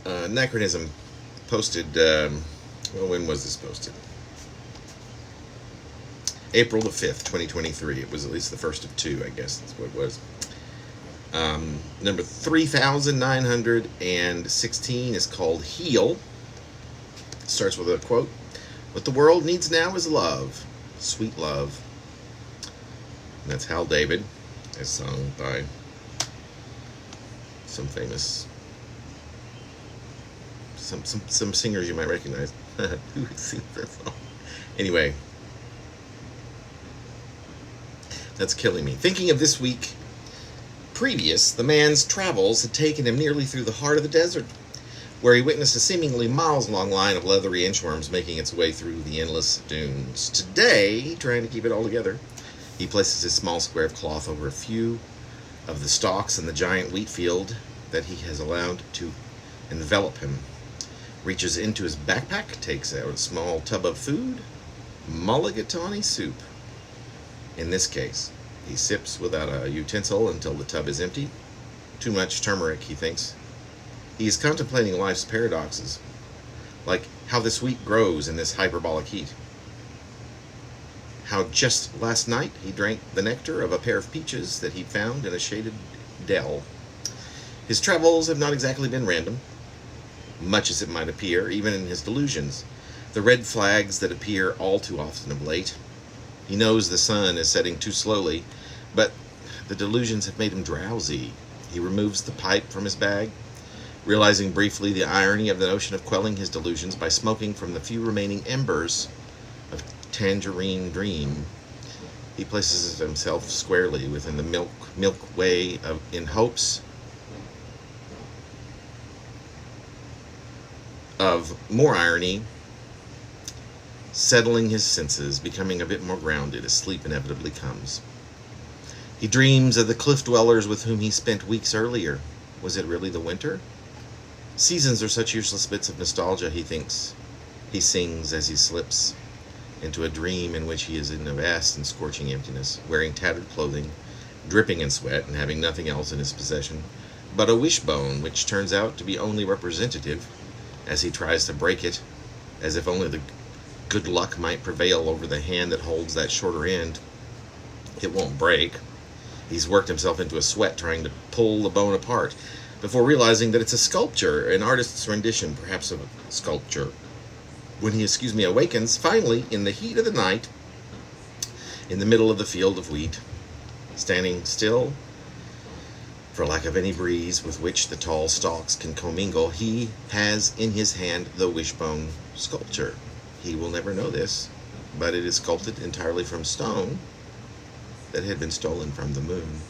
Anachronism posted, well, when was this posted? April the 5th, 2023. It was at least the first of two, I guess that's what it was. Number 3916 is called Heal. It starts with a quote. What the world needs now is love, sweet love. And that's Hal David, as sung by some famous, some singers you might recognize. Who sings that song? Anyway, that's killing me. Thinking of this week previous, the man's travels had taken him nearly through the heart of the desert, where he witnessed a seemingly miles-long line of leathery inchworms making its way through the endless dunes. Today, trying to keep it all together, he places his small square of cloth over a few of the stalks in the giant wheat field that he has allowed to envelop him, reaches into his backpack, takes out a small tub of food, mulligatawny soup. In this case, he sips without a utensil until the tub is empty. Too much turmeric, he thinks. He is contemplating life's paradoxes, like how this wheat grows in this hyperbolic heat. How just last night he drank the nectar of a pair of peaches that he found in a shaded dell. His travels have not exactly been random, much as it might appear, even in his delusions. The red flags that appear all too often of late. He knows the sun is setting too slowly, but the delusions have made him drowsy. He removes the pipe from his bag, realizing briefly the irony of the notion of quelling his delusions by smoking from the few remaining embers of tangerine dream. He places himself squarely within the milk way in hopes of more irony, settling his senses, becoming a bit more grounded as sleep inevitably comes. He dreams of the cliff dwellers with whom he spent weeks earlier. Was it really the winter? Seasons are such useless bits of nostalgia, he thinks. He sings as he slips into a dream in which he is in a vast and scorching emptiness, wearing tattered clothing, dripping in sweat, and having nothing else in his possession but a wishbone, which turns out to be only representative as he tries to break it, as if only the good luck might prevail over the hand that holds that shorter end. It won't break. He's worked himself into a sweat trying to pull the bone apart, before realizing that it's a sculpture, an artist's rendition, perhaps of a sculpture. When he, awakens, finally, in the heat of the night, in the middle of the field of wheat, standing still, for lack of any breeze with which the tall stalks can commingle, he has in his hand the wishbone sculpture. He will never know this, but it is sculpted entirely from stone that had been stolen from the moon.